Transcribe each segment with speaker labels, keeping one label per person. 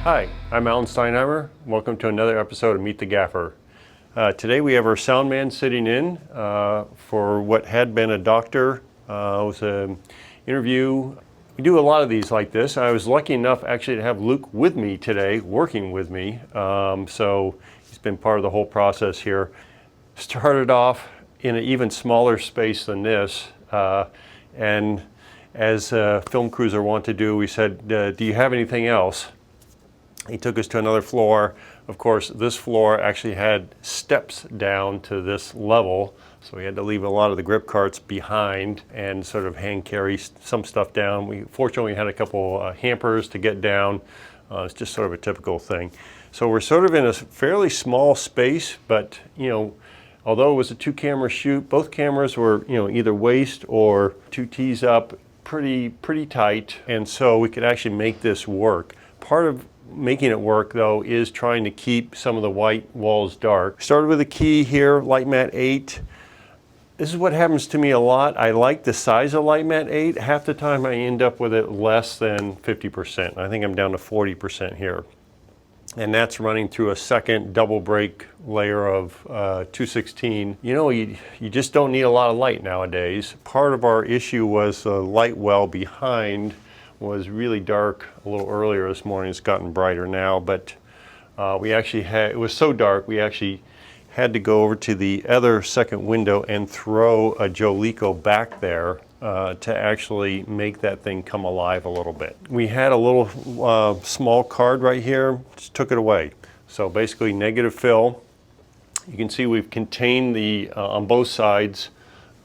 Speaker 1: Hi, I'm Alan Steinheimer. Welcome to another episode of Meet the Gaffer. Today we have our sound man sitting in for what had been a doctor. It was an interview. We do a lot of these like this. I was lucky enough actually to have Luke with me today, working with me. So he's been part of the whole process here. Started off in an even smaller space than this. And as film crews are wont to do, we said, do you have anything else? He took us to another floor. Of course, this floor actually had steps down to this level, so we had to leave a lot of the grip carts behind and sort of hand carry some stuff down. We fortunately had a couple hampers to get down. It's just sort of a typical thing. So we're sort of in a fairly small space, but although it was a 2-camera shoot, both cameras were either waist or 2 tees up, pretty tight, and so we could actually make this work. Part of making it work though is trying to keep some of the white walls dark. Started with a key here, LiteMat 8. This is what happens to me a lot. I like the size of LiteMat 8. Half the time I end up with it less than 50%. I think I'm down to 40% here. And that's running through a second double break layer of 216. You just don't need a lot of light nowadays. Part of our issue was the light well behind was really dark a little earlier this morning. It's gotten brighter now, but it was so dark we actually had to go over to the other second window and throw a Joleeko back there to actually make that thing come alive a little bit. We had a little small card right here, just took it away. So basically negative fill. You can see we've contained the on both sides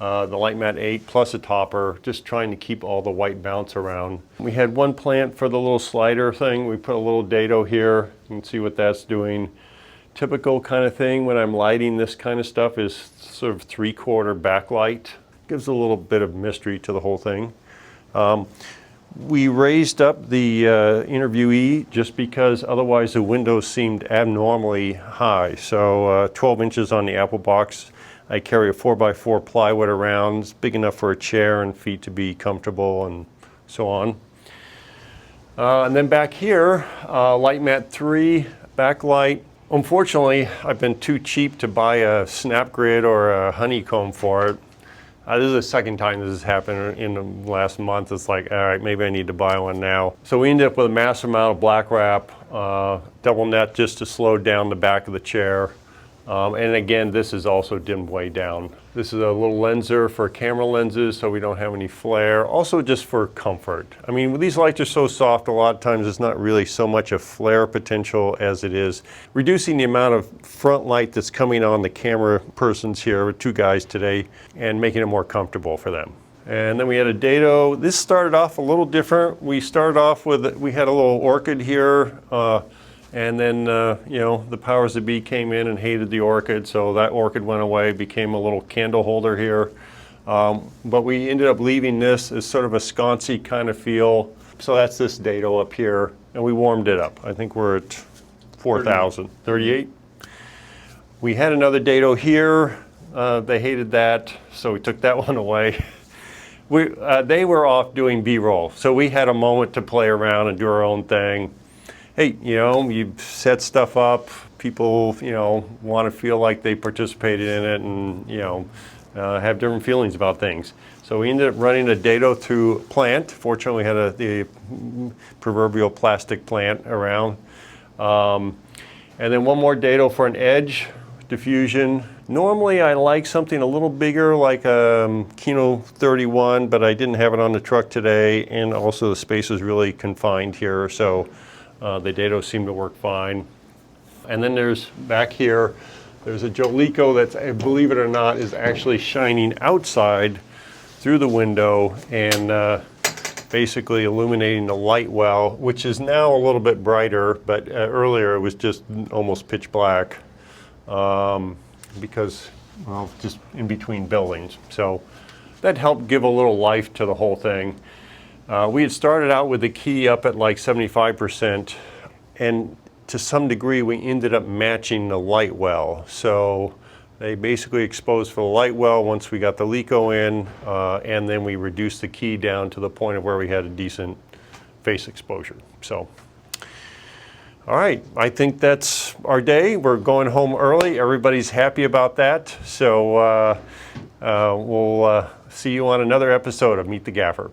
Speaker 1: the LiteMat 8 plus a topper, just trying to keep all the white bounce around. We had one plant for the little slider thing. We put a little Dado here. You can see what that's doing. Typical kind of thing when I'm lighting this kind of stuff is sort of 3/4 backlight. Gives a little bit of mystery to the whole thing. We raised up the interviewee just because otherwise the windows seemed abnormally high. So 12 inches on the Apple box. I carry a 4x4 plywood around. It's big enough for a chair and feet to be comfortable and so on. And then back here, LiteMat 3 backlight. Unfortunately, I've been too cheap to buy a snap grid or a honeycomb for it. This is the second time this has happened in the last month. It's like, all right, maybe I need to buy one now. So we ended up with a massive amount of black wrap, double net just to slow down the back of the chair. And again, this is also dimmed way down. This is a little lenser for camera lenses so we don't have any flare. Also just for comfort. I mean, these lights are so soft, a lot of times it's not really so much a flare potential as it is reducing the amount of front light that's coming on the camera persons here, 2 guys today, and making it more comfortable for them. And then we had a Dado. This started off a little different. We started off with, we had a little orchid here. And then, the powers that be came in and hated the orchid, so that orchid went away, became a little candle holder here. But we ended up leaving this as sort of a sconcy kind of feel. So that's this Dado up here, and we warmed it up. I think we're at 4,000, 38. We had another Dado here. They hated that, so we took that one away. They were off doing BRoll, so we had a moment to play around and do our own thing. Hey, you set stuff up, people, want to feel like they participated in it and, have different feelings about things. So we ended up running a Dado through plant. Fortunately, we had the proverbial plastic plant around. And then one more Dado for an edge, diffusion. Normally, I like something a little bigger like a Kino 31, but I didn't have it on the truck today. And also the space is really confined here. So the Dado seemed to work fine. And then back here, there's a Joleeko that, believe it or not, is actually shining outside through the window and basically illuminating the light well, which is now a little bit brighter, but earlier it was just almost pitch black because, well, just in between buildings. So that helped give a little life to the whole thing. We had started out with the key up at like 75%, and to some degree we ended up matching the light well. So they basically exposed for the light well once we got the Leco in, and then we reduced the key down to the point of where we had a decent face exposure. So All right, I think that's our day. We're going home early. Everybody's happy about that. So we'll see you on another episode of Meet the Gaffer.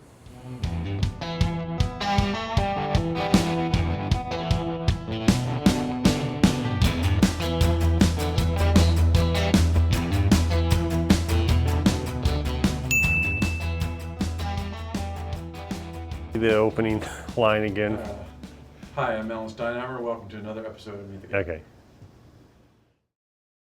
Speaker 1: The opening line again.
Speaker 2: Hi, I'm Steinheimer. Welcome to another episode of Meet the Gaffer.
Speaker 1: Okay.